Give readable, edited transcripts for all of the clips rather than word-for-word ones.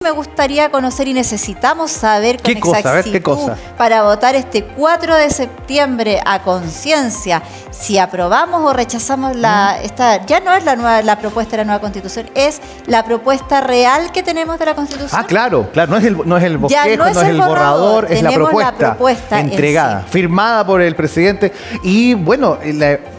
Me gustaría conocer y necesitamos saber con exactitud ¿Qué cosa? Para votar este 4 de septiembre a conciencia si aprobamos o rechazamos ya no es la propuesta de la nueva Constitución, es la propuesta real que tenemos de la Constitución. Ah, claro, no es el bosquejo, no es el borrador, es la propuesta entregada, firmada por el presidente. Y bueno,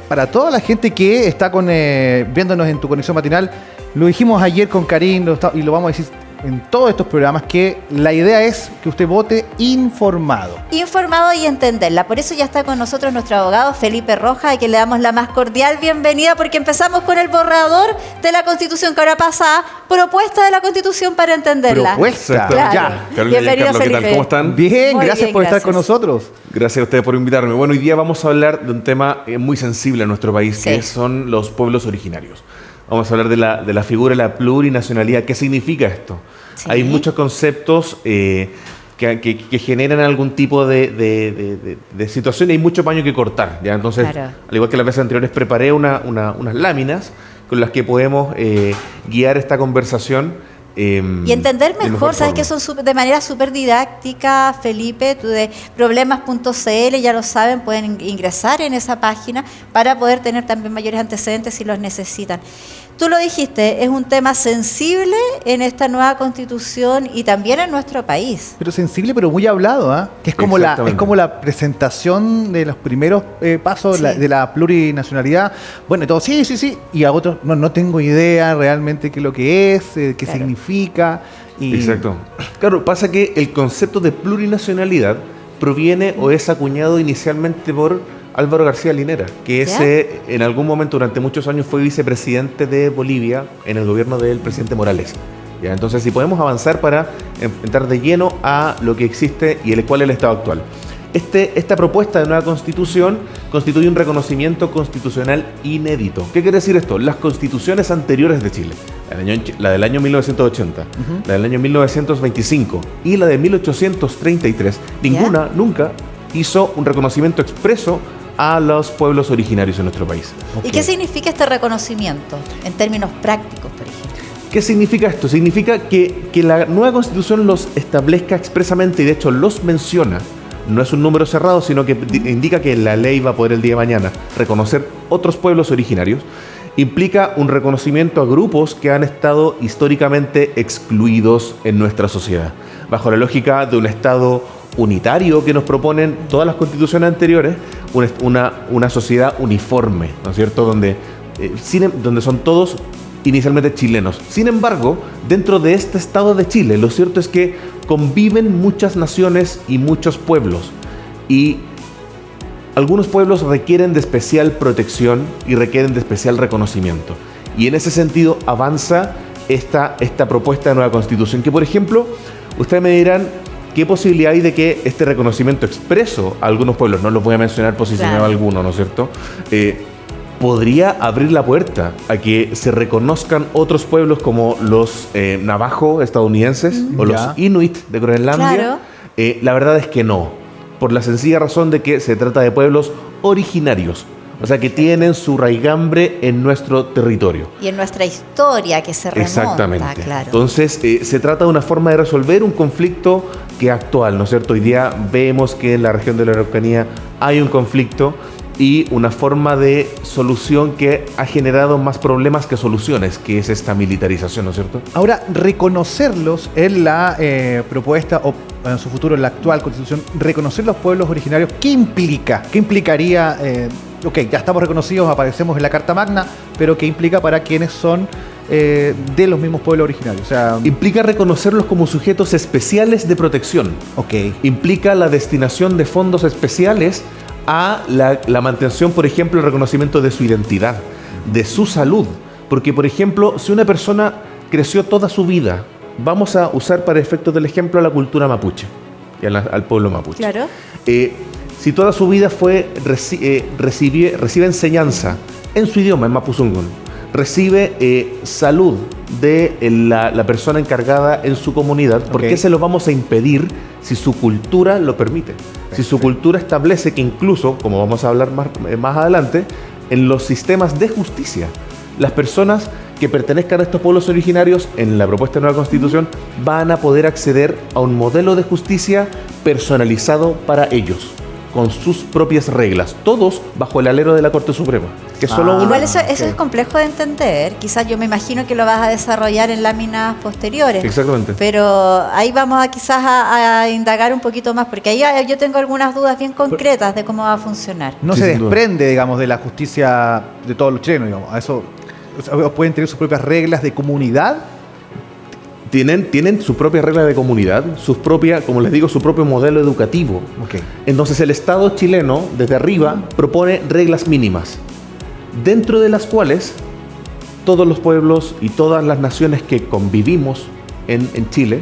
para toda la gente que está viéndonos en tu conexión matinal, lo dijimos ayer con Karim y lo vamos a decir en todos estos programas, que la idea es que usted vote informado. Informado y entenderla. Por eso ya está con nosotros nuestro abogado Felipe Rojas, a quien le damos la más cordial bienvenida, porque empezamos con el borrador de la Constitución, que ahora pasa a propuesta de la Constitución para entenderla. Propuesta, claro. ya. Bienvenido, Carlos, Felipe. ¿qué tal? ¿Cómo están? Bien, Muy gracias bien, por estar gracias. con nosotros. Gracias a ustedes por invitarme. Bueno, hoy día vamos a hablar de un tema muy sensible en nuestro país, Sí. que son los pueblos originarios. Vamos a hablar de la figura de la plurinacionalidad. ¿Qué significa esto? Sí. Hay muchos conceptos que generan algún tipo de situación y hay mucho paño que cortar, ¿ya? Entonces, Claro. al igual que las veces anteriores, preparé unas láminas con las que podemos guiar esta conversación. Y entender de mejor, sabes forma. que son de manera súper didáctica, Felipe, tú de problemas.cl, ya lo saben, pueden ingresar en esa página para poder tener también mayores antecedentes si los necesitan. Tú lo dijiste, es un tema sensible en esta nueva Constitución y también en nuestro país. Pero sensible, pero muy hablado, ¿ah? Que es como la presentación de los primeros pasos Sí. de la plurinacionalidad. Bueno, y todo, sí. Y a otros, no tengo idea realmente qué es lo que es, qué Claro. significa. Exacto. Claro, pasa que el concepto de plurinacionalidad proviene o es acuñado inicialmente por Álvaro García Linera, que ¿Ya? en algún momento durante muchos años fue vicepresidente de Bolivia en el gobierno del presidente Morales. ¿Ya? Entonces, si podemos avanzar para entrar de lleno a lo que existe y cuál es el estado actual. Esta propuesta de nueva constitución constituye un reconocimiento constitucional inédito. ¿Qué quiere decir esto? Las constituciones anteriores de Chile, la del año 1980, la del año 1925 y la de 1833, ninguna nunca hizo un reconocimiento expreso a los pueblos originarios en nuestro país. ¿Y qué significa este reconocimiento en términos prácticos, por ejemplo? ¿Qué significa esto? Significa que la nueva constitución los establezca expresamente y de hecho los menciona. No es un número cerrado, sino que indica que la ley va a poder el día de mañana reconocer otros pueblos originarios. Implica un reconocimiento a grupos que han estado históricamente excluidos en nuestra sociedad. Bajo la lógica de un Estado unitario que nos proponen todas las constituciones anteriores, una sociedad uniforme, ¿no es cierto?, donde son todos inicialmente chilenos. Sin embargo, dentro de este Estado de Chile, lo cierto es que conviven muchas naciones y muchos pueblos, y algunos pueblos requieren de especial protección y requieren de especial reconocimiento. Y en ese sentido avanza esta propuesta de nueva constitución, que por ejemplo, ustedes me dirán, ¿qué posibilidad hay de que este reconocimiento expreso a algunos pueblos, no los voy a mencionar por si se me va alguno, ¿no es cierto?, podría abrir la puerta a que se reconozcan otros pueblos como los navajo estadounidenses o los inuit de Groenlandia? Claro. La verdad es que no, por la sencilla razón de que se trata de pueblos originarios, o sea que tienen su raigambre en nuestro territorio. Y en nuestra historia que se remonta, Exactamente. claro. Entonces, se trata de una forma de resolver un conflicto que es actual, ¿no es cierto? Hoy día vemos que en la región de la Araucanía hay un conflicto y una forma de solución que ha generado más problemas que soluciones, que es esta militarización, ¿no es cierto? Ahora, reconocerlos en la propuesta o en su futuro en la actual Constitución, reconocer los pueblos originarios, ¿qué implica? ¿Qué implicaría? Ok, ya estamos reconocidos, aparecemos en la Carta Magna, pero ¿qué implica para quienes son de los mismos pueblos originarios? O sea, Implica reconocerlos como sujetos especiales de protección. ok. Implica la destinación de fondos especiales a la mantención, por ejemplo, el reconocimiento de su identidad, de su salud. Porque, por ejemplo, si una persona creció toda su vida, vamos a usar para efectos del ejemplo a la cultura mapuche, y al pueblo mapuche. Claro. Si toda su vida recibe enseñanza en su idioma, en mapuzungún, recibe salud de la persona encargada en su comunidad, ¿por qué se lo vamos a impedir si su cultura lo permite? Si su cultura establece que incluso, como vamos a hablar más adelante, en los sistemas de justicia, las personas que pertenezcan a estos pueblos originarios en la propuesta de nueva constitución van a poder acceder a un modelo de justicia personalizado para ellos, con sus propias reglas, todos bajo el alero de la Corte Suprema. Que solo uno... Igual eso es complejo de entender. Quizás yo me imagino que lo vas a desarrollar en láminas posteriores. Exactamente. Pero ahí vamos a indagar un poquito más, porque ahí yo tengo algunas dudas bien concretas de cómo va a funcionar. No Sí, se sin duda. desprende, digamos, de la justicia de todos los chilenos, digamos. A eso, o sea, pueden tener sus propias reglas de comunidad. Tienen su propia regla de comunidad, como les digo, su propio modelo educativo. Ok. Entonces el Estado chileno, desde arriba, propone reglas mínimas, dentro de las cuales todos los pueblos y todas las naciones que convivimos en Chile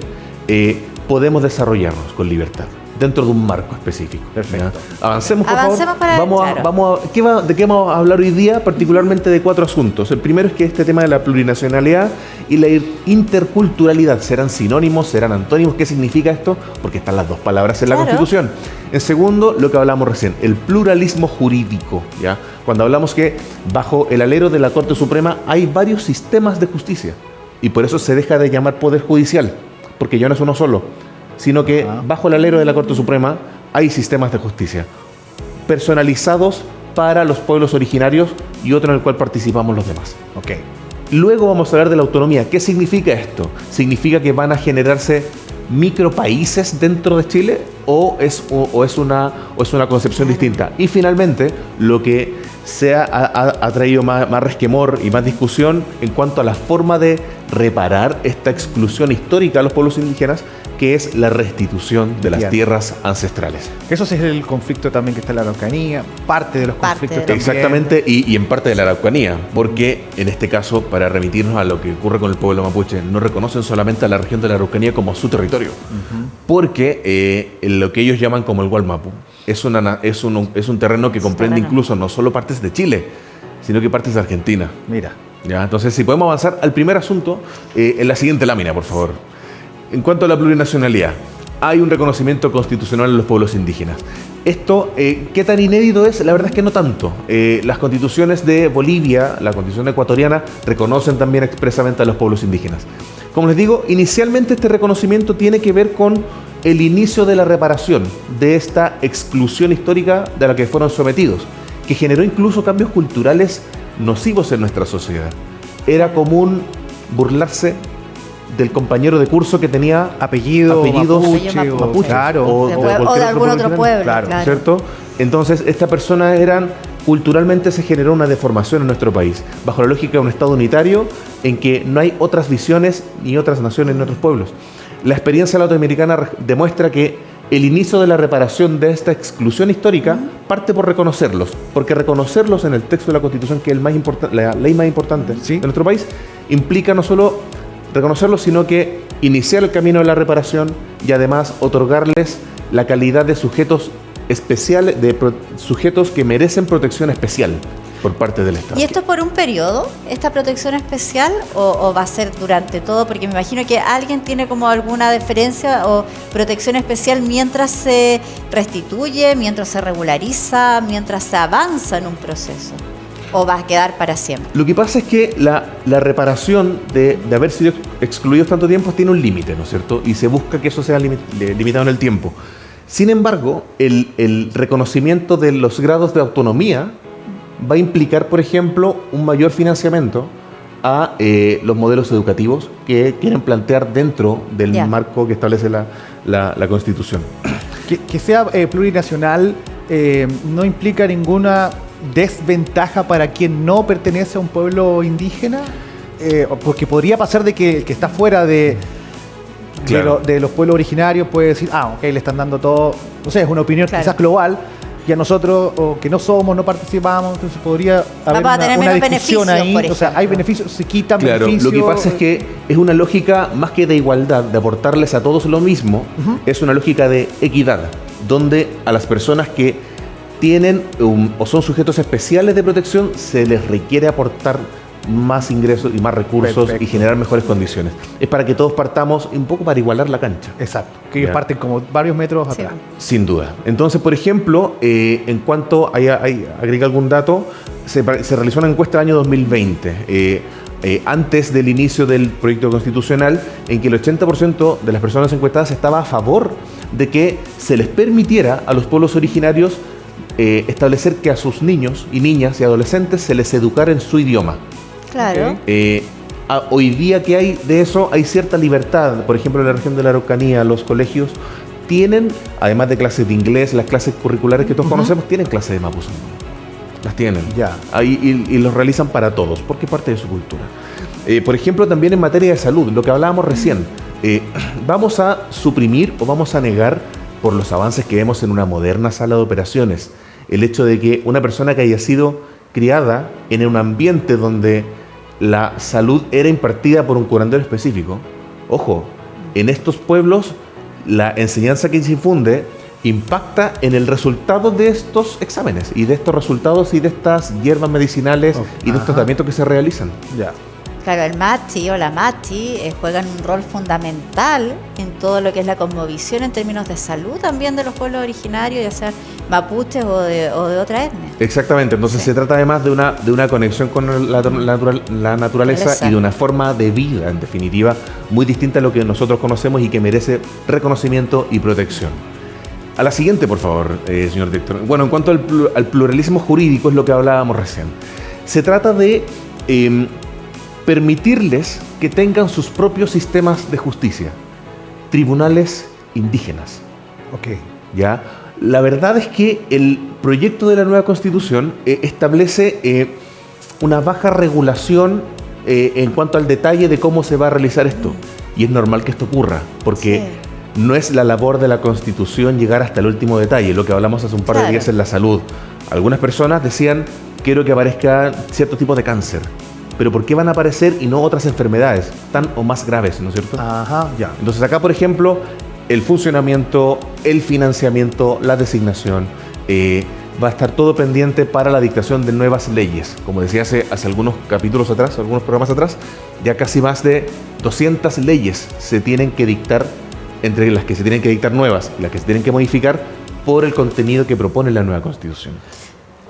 podemos desarrollarnos con libertad, dentro de un marco específico. Perfecto. ¿Ya? Avancemos, por Avancemos favor. para ¿De qué vamos a hablar hoy día? Particularmente de 4 asuntos. El primero es que este tema de la plurinacionalidad y la interculturalidad serán sinónimos, serán antónimos. ¿Qué significa esto? Porque están las dos palabras en la Claro. Constitución. En segundo, lo que hablamos recién, el pluralismo jurídico. ¿Ya? Cuando hablamos que bajo el alero de la Corte Suprema hay varios sistemas de justicia y por eso se deja de llamar Poder Judicial, porque ya no es uno solo, sino que bajo el alero de la Corte Suprema hay sistemas de justicia personalizados para los pueblos originarios y otro en el cual participamos los demás. Ok. Luego vamos a hablar de la autonomía. ¿Qué significa esto? ¿Significa que van a generarse micropaíses dentro de Chile o es una concepción distinta? Y finalmente, lo que ha traído más resquemor y más discusión en cuanto a la forma de reparar esta exclusión histórica a los pueblos indígenas, que es la restitución de las Bien. tierras ancestrales. Eso sí es el conflicto también que está en la Araucanía, parte de los Parte conflictos de- también. Exactamente, y en parte de la Araucanía, porque en este caso, para remitirnos a lo que ocurre con el pueblo mapuche, no reconocen solamente a la región de la Araucanía como su territorio, porque lo que ellos llaman como el Gualmapu es un terreno que comprende terreno. incluso no solo partes de Chile, sino que partes de Argentina. Mira. ¿Ya? Entonces, si podemos avanzar al primer asunto, en la siguiente lámina, por favor. En cuanto a la plurinacionalidad, hay un reconocimiento constitucional a los pueblos indígenas. Esto, ¿qué tan inédito es? La verdad es que no tanto. Las constituciones de Bolivia, la constitución ecuatoriana, reconocen también expresamente a los pueblos indígenas. Como les digo, inicialmente este reconocimiento tiene que ver con el inicio de la reparación de esta exclusión histórica de la que fueron sometidos, que generó incluso cambios culturales nocivos en nuestra sociedad. Era común burlarse del compañero de curso que tenía Apellidos mapuche, mapuche, claro. o O de cualquier algún otro pueblo, claro, claro. ¿cierto? Entonces, estas personas culturalmente se generó una deformación en nuestro país, bajo la lógica de un Estado unitario en que no hay otras visiones ni otras naciones ni otros pueblos. La experiencia latinoamericana demuestra que el inicio de la reparación de esta exclusión histórica parte por reconocerlos, porque reconocerlos en el texto de la Constitución, que es la ley más importante Sí. de nuestro país, implica no solo reconocerlos, sino que iniciar el camino de la reparación y además otorgarles la calidad de sujetos especiales, sujetos que merecen protección especial por parte del Estado. ¿Y esto por un periodo, esta protección especial, o va a ser durante todo? Porque me imagino que alguien tiene como alguna deferencia o protección especial mientras se restituye, mientras se regulariza, mientras se avanza en un proceso. ¿O va a quedar para siempre? Lo que pasa es que la reparación de haber sido excluidos tanto tiempo tiene un límite, ¿no es cierto? Y se busca que eso sea limitado en el tiempo. Sin embargo, el reconocimiento de los grados de autonomía va a implicar, por ejemplo, un mayor financiamiento a los modelos educativos que quieren plantear dentro del Ya. marco que establece la Constitución. Que sea plurinacional no implica ninguna desventaja para quien no pertenece a un pueblo indígena, porque podría pasar de que el que está fuera Claro. de los pueblos originarios puede decir, ok, le están dando todo, no sé, es una opinión Claro. quizás global, y a nosotros, o que no somos, no participamos, entonces podría haber Vamos a tener una menos discusión beneficios, ahí, por o sea, hay ejemplo. beneficios, se quitan Claro, beneficios. lo que pasa es que es una lógica más que de igualdad, de aportarles a todos lo mismo, es una lógica de equidad, donde a las personas que tienen o son sujetos especiales de protección se les requiere aportar más ingresos y más recursos Perfecto. y generar mejores condiciones. Es para que todos partamos un poco para igualar la cancha. Exacto, que ellos Ya. parten como varios metros Sí. atrás. Sin duda. Entonces, por ejemplo, en cuanto agrega algún dato, se realizó una encuesta el año 2020. antes del inicio del proyecto constitucional, en que el 80% de las personas encuestadas estaba a favor de que se les permitiera a los pueblos originarios establecer que a sus niños y niñas y adolescentes se les educara en su idioma. Claro. Hoy día que hay de eso, hay cierta libertad. Por ejemplo, en la región de la Araucanía, los colegios tienen, además de clases de inglés, las clases curriculares que todos conocemos, tienen clases de mapuzungún. Las tienen. Ya. Ahí, y los realizan para todos, porque es parte de su cultura. Por ejemplo, también en materia de salud, lo que hablábamos recién, vamos a suprimir o vamos a negar, por los avances que vemos en una moderna sala de operaciones, el hecho de que una persona que haya sido criada en un ambiente donde la salud era impartida por un curandero específico. Ojo, en estos pueblos la enseñanza que se infunde impacta en el resultado de estos exámenes y de estos resultados y de estas hierbas medicinales y de estos tratamientos que se realizan. Ya. Claro, el machi o la machi juegan un rol fundamental en todo lo que es la cosmovisión en términos de salud también de los pueblos originarios, ya sean mapuches o de otra etnia. Exactamente, entonces se trata además de una conexión con la naturaleza y de una forma de vida, en definitiva, muy distinta a lo que nosotros conocemos y que merece reconocimiento y protección. A la siguiente, por favor, señor director. Bueno, en cuanto al pluralismo jurídico, es lo que hablábamos recién. Se trata de permitirles que tengan sus propios sistemas de justicia, tribunales indígenas. Ok. ¿Ya? La verdad es que el proyecto de la nueva Constitución establece una baja regulación en cuanto al detalle de cómo se va a realizar esto. Y es normal que esto ocurra, porque no es la labor de la Constitución llegar hasta el último detalle, lo que hablamos hace un par de días en la salud. Algunas personas decían, quiero que aparezca cierto tipo de cáncer. Pero ¿por qué van a aparecer y no otras enfermedades tan o más graves, ¿no es cierto? Ajá, ya. Entonces acá, por ejemplo, el funcionamiento, el financiamiento, la designación, va a estar todo pendiente para la dictación de nuevas leyes. Como decía hace algunos capítulos atrás, algunos programas atrás, ya casi más de 200 leyes se tienen que dictar, entre las que se tienen que dictar nuevas y las que se tienen que modificar por el contenido que propone la nueva Constitución.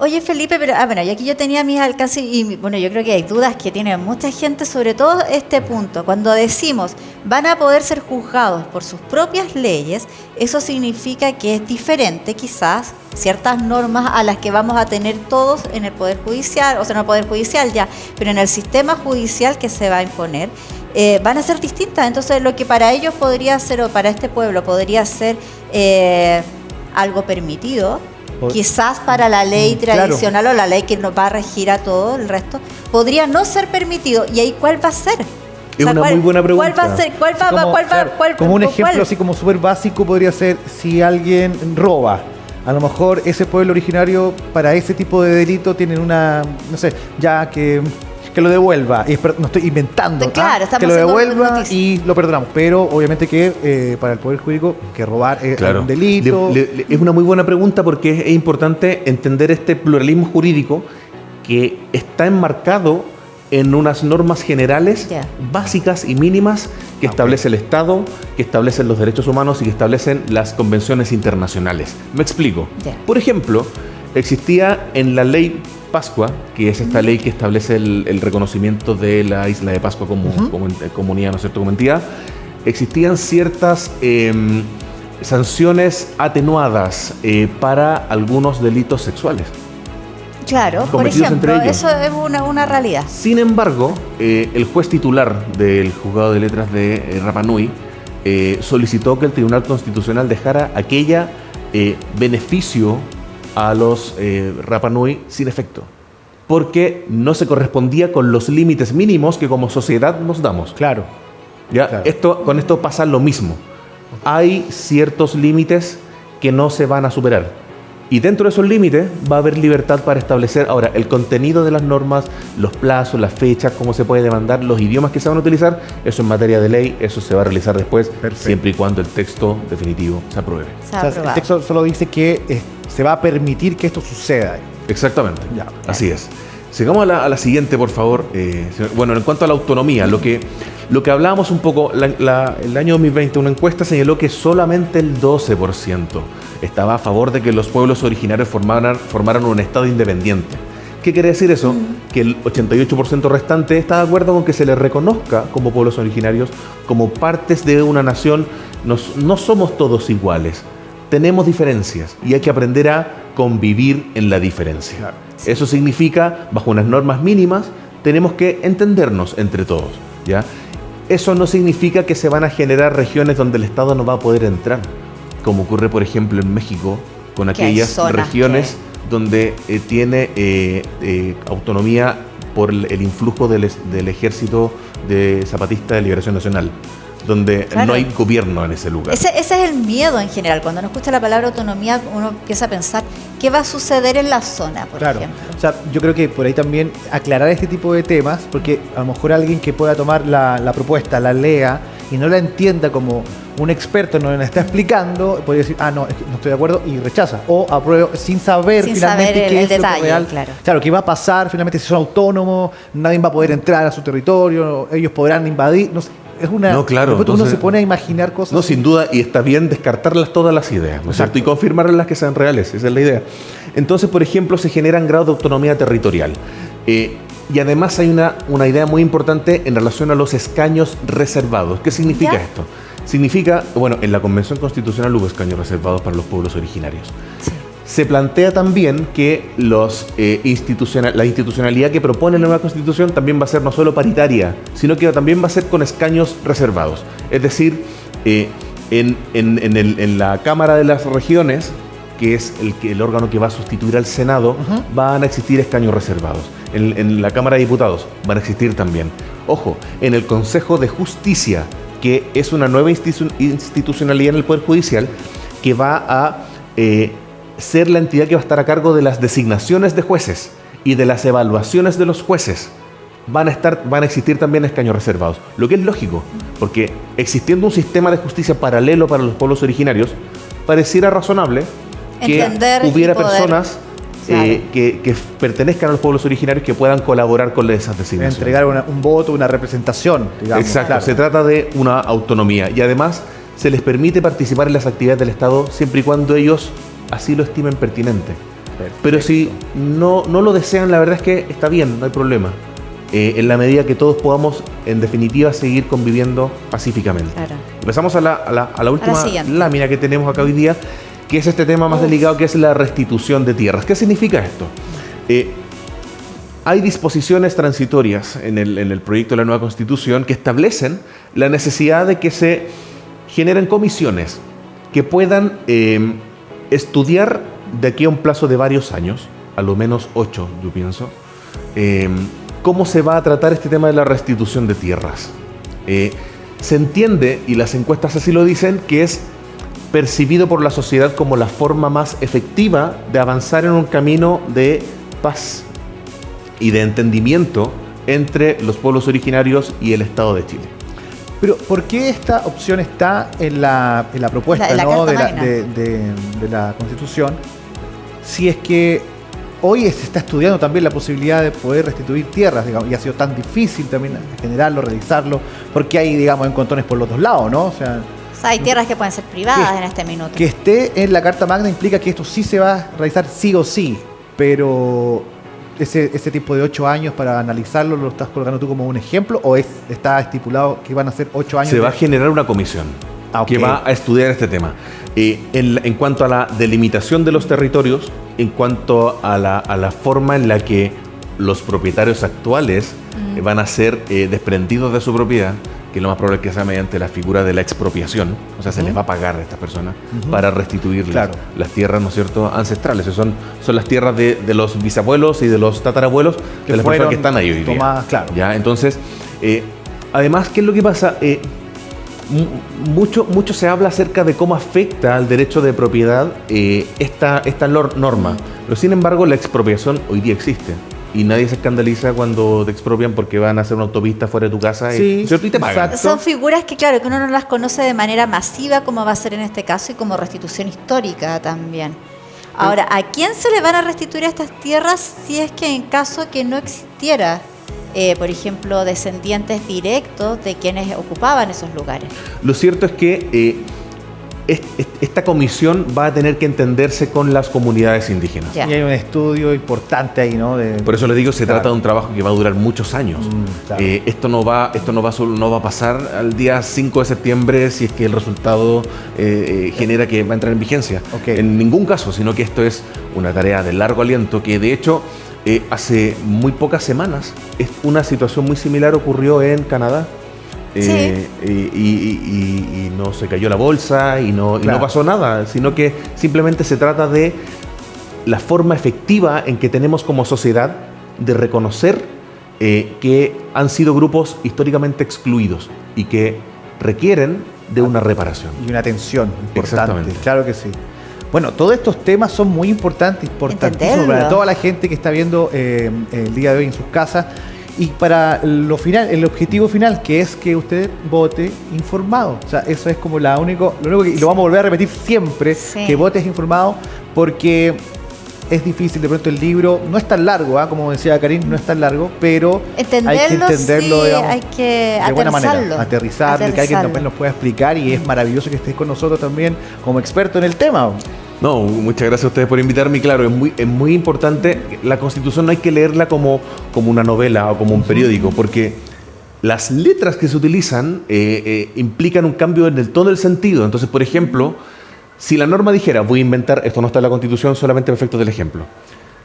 Oye, Felipe, pero bueno, y aquí yo tenía mis alcances y bueno, yo creo que hay dudas que tiene mucha gente, sobre todo este punto. Cuando decimos van a poder ser juzgados por sus propias leyes, eso significa que es diferente quizás ciertas normas a las que vamos a tener todos en el Poder Judicial, o sea, no el Poder Judicial ya, pero en el sistema judicial que se va a imponer, van a ser distintas. Entonces, lo que para ellos podría ser, o para este pueblo podría ser algo permitido, quizás para la ley tradicional o la ley que nos va a regir a todo el resto, podría no ser permitido. ¿Y ahí cuál va a ser? Es una muy buena pregunta. ¿Cuál va a ser? Como un ejemplo así como súper básico podría ser si alguien roba. A lo mejor ese pueblo originario para ese tipo de delito tienen una, no sé, ya que lo devuelva. No estoy inventando. Claro, que lo devuelva y lo perdonamos. Pero obviamente que para el Poder Jurídico que robar es un delito. Es una muy buena pregunta porque es importante entender este pluralismo jurídico que está enmarcado en unas normas generales básicas y mínimas que establece el Estado, que establecen los derechos humanos y que establecen las convenciones internacionales. Me explico. Por ejemplo, existía en la ley Pascua, que es esta ley que establece el reconocimiento de la isla de Pascua como comunidad, ¿no es cierto?, como entidad, existían ciertas sanciones atenuadas para algunos delitos sexuales. Claro, por ejemplo, eso es una realidad. Sin embargo, el juez titular del Juzgado de Letras de Rapa Nui solicitó que el Tribunal Constitucional dejara aquella beneficio a los Rapa Nui sin efecto, porque no se correspondía con los límites mínimos que como sociedad nos damos. Claro. ¿Ya? Con esto pasa lo mismo. Hay ciertos límites que no se van a superar. Y dentro de esos límites va a haber libertad para establecer ahora el contenido de las normas, los plazos, las fechas, cómo se puede demandar, los idiomas que se van a utilizar. Eso en materia de ley, eso se va a realizar después, siempre y cuando el texto definitivo se apruebe. El texto solo dice que se va a permitir que esto suceda. Exactamente, así es. Sigamos a la siguiente, por favor. Bueno, en cuanto a la autonomía, lo que hablábamos un poco, el año 2020, una encuesta señaló que solamente el 12% estaba a favor de que los pueblos originarios formaran un Estado independiente. ¿Qué ¿Qué quiere decir eso? Que el 88% restante está de acuerdo con que se les reconozca como pueblos originarios, como partes de una nación. No somos todos iguales, tenemos diferencias y hay que aprender a convivir en la diferencia. Claro. Eso significa, bajo unas normas mínimas, tenemos que entendernos entre todos, ¿ya? Eso no significa que se van a generar regiones donde el Estado no va a poder entrar, como ocurre, por ejemplo, en México, con aquellas regiones donde tiene autonomía por el influjo del Ejército de Zapatista de Liberación Nacional, donde no hay gobierno en ese lugar. Ese es el miedo en general. Cuando uno escucha la palabra autonomía, uno empieza a pensar qué va a suceder en la zona, por ejemplo. O sea, yo creo que por ahí también aclarar este tipo de temas, porque a lo mejor alguien que pueda tomar la propuesta, la lea y no la entienda como un experto nos la está explicando, podría decir, no, es que no estoy de acuerdo y rechaza. O apruebo sin saber finalmente qué es detalle, lo real. Claro, qué va a pasar finalmente si son autónomos, nadie va a poder entrar a su territorio, ellos podrán invadir, no sé. Es una, no, claro. Entonces, uno se pone a imaginar cosas. No, sin duda, y está bien descartarlas todas las ideas, ¿no es cierto? Y confirmar las que sean reales, esa es la idea. Entonces, por ejemplo, se generan grados de autonomía territorial. Y además hay una idea muy importante en relación a los escaños reservados. ¿Qué significa esto? Significa, bueno, en la Convención Constitucional hubo escaños reservados para los pueblos originarios. Sí. Se plantea también que la institucionalidad que propone la nueva Constitución también va a ser no solo paritaria, sino que también va a ser con escaños reservados. Es decir, en la Cámara de las Regiones, que es el órgano que va a sustituir al Senado, van a existir escaños reservados. En la Cámara de Diputados van a existir también. Ojo, en el Consejo de Justicia, que es una nueva institucionalidad en el Poder Judicial, que va a ser la entidad que va a estar a cargo de las designaciones de jueces y de las evaluaciones de los jueces. Van a existir también escaños reservados, lo que es lógico, porque existiendo un sistema de justicia paralelo para los pueblos originarios, pareciera razonable que hubiera personas que pertenezcan a los pueblos originarios que puedan colaborar con esas designaciones. Entregar un voto, una representación, digamos. Exacto, claro. Se trata de una autonomía y además se les permite participar en las actividades del Estado siempre y cuando ellos así lo estimen pertinente. Perfecto. Pero si no lo desean, la verdad es que está bien, no hay problema. En la medida que todos podamos, en definitiva, seguir conviviendo pacíficamente. Claro. Pasamos a la última lámina que tenemos acá hoy día, que es este tema más delicado, que es la restitución de tierras. ¿Qué significa esto? Hay disposiciones transitorias en el proyecto de la nueva Constitución que establecen la necesidad de que se generen comisiones que puedan estudiar de aquí a un plazo de varios años, a lo menos 8, yo pienso, cómo se va a tratar este tema de la restitución de tierras. Se entiende, y las encuestas así lo dicen, que es percibido por la sociedad como la forma más efectiva de avanzar en un camino de paz y de entendimiento entre los pueblos originarios y el Estado de Chile. Pero, ¿por qué esta opción está en la propuesta de la Constitución? Si es que hoy se está estudiando también la posibilidad de poder restituir tierras, digamos, y ha sido tan difícil también generarlo, realizarlo, porque hay, digamos, encontrones por los dos lados, ¿no? O sea, hay tierras que pueden ser privadas en este minuto. Que esté en la Carta Magna implica que esto sí se va a realizar sí o sí, pero ese tipo de 8 años para analizarlo, ¿lo estás colocando tú como un ejemplo o está estipulado que van a ser 8 años? Se va a generar una comisión que va a estudiar este tema. En cuanto a la delimitación de los territorios, en cuanto a la forma en la que los propietarios actuales van a ser desprendidos de su propiedad, que lo más probable es que sea mediante la figura de la expropiación, o sea, se les va a pagar a estas personas para restituirles las tierras, ¿no es cierto?, ancestrales. Son las tierras de los bisabuelos y de los tatarabuelos de las personas que están ahí hoy día. ¿Ya? Entonces, además, ¿qué es lo que pasa? Mucho se habla acerca de cómo afecta al derecho de propiedad esta norma, pero sin embargo la expropiación hoy día existe. Y nadie se escandaliza cuando te expropian porque van a hacer una autopista fuera de tu casa y te pagan. Son figuras que, claro, que uno no las conoce de manera masiva, como va a ser en este caso, y como restitución histórica también. Ahora, ¿a quién se le van a restituir estas tierras si es que en caso que no existiera, por ejemplo, descendientes directos de quienes ocupaban esos lugares? Lo cierto es que esta comisión va a tener que entenderse con las comunidades indígenas. Ya. Y hay un estudio importante ahí, ¿no? Por eso les digo, se Claro. trata de un trabajo que va a durar muchos años. Claro. Esto no va a pasar al día 5 de septiembre si es que el resultado genera que va a entrar en vigencia. Ok. En ningún caso, sino que esto es una tarea de largo aliento que de hecho hace muy pocas semanas una situación muy similar ocurrió en Canadá. Sí. Y no se cayó la bolsa y no Claro. pasó nada, sino que simplemente se trata de la forma efectiva en que tenemos como sociedad de reconocer que han sido grupos históricamente excluidos y que requieren de una reparación. Y una atención importante. Exactamente. Claro que sí. Bueno, todos estos temas son muy importantísimos Entenderlo. para toda la gente que está viendo el día de hoy en sus casas y para lo final, el objetivo final, que es que usted vote informado. O sea, eso es como lo único que, y lo vamos a volver a repetir siempre, Sí. que votes informado, porque es difícil, de pronto el libro no es tan largo, como decía Karin, no es tan largo, pero hay que entenderlo, sí, digamos, hay que de buena manera, aterrizarlo. aterrizarlo, y que alguien también nos pueda explicar, y es maravilloso que estés con nosotros también como experto en el tema. No, muchas gracias a ustedes por invitarme. Claro, es muy importante. La Constitución no hay que leerla como una novela o como un periódico, porque las letras que se utilizan implican un cambio en el tono del sentido. Entonces, por ejemplo, si la norma dijera, voy a inventar, esto no está en la Constitución, solamente para efectos del ejemplo.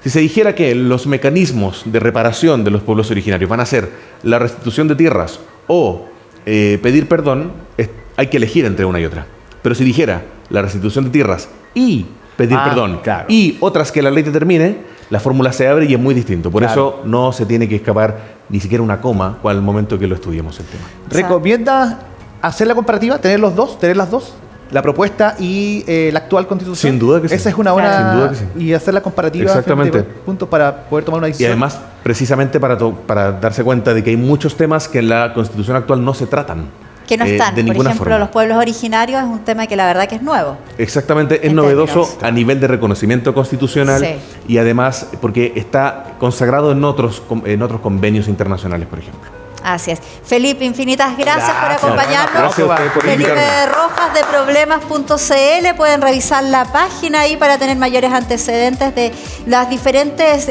Si se dijera que los mecanismos de reparación de los pueblos originarios van a ser la restitución de tierras o pedir perdón, hay que elegir entre una y otra. Pero si dijera la restitución de tierras y pedir perdón claro. y otras que la ley determine, la fórmula se abre y es muy distinto. Por Claro. eso no se tiene que escapar ni siquiera una coma al momento que lo estudiemos el tema. ¿Recomienda hacer la comparativa, tener las dos? La propuesta y la actual Constitución. Sin duda que sí. Esa es una buena... Claro. Sin duda que sí. Y hacer la comparativa. Exactamente. Punto para poder tomar una Y decisión. además, precisamente para darse cuenta de que hay muchos temas que en la Constitución actual no se tratan. Que no están. De Por ninguna ejemplo, forma. los pueblos originarios es un tema que la verdad que es nuevo. Exactamente, es En novedoso términos. a nivel de reconocimiento constitucional Sí. y además porque está consagrado en otros convenios internacionales, por ejemplo. Así es. Felipe, infinitas gracias por Gracias. acompañarnos. Gracias a ustedes por Felipe invitarme. Rojas de problemas.cl, pueden revisar la página ahí para tener mayores antecedentes de las diferentes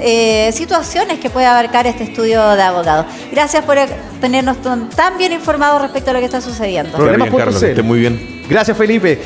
situaciones que puede abarcar este estudio de abogado. Gracias por tenernos tan bien informados respecto a lo que está sucediendo. Problemas.cl. Carlos, que esté muy bien. Gracias, Felipe.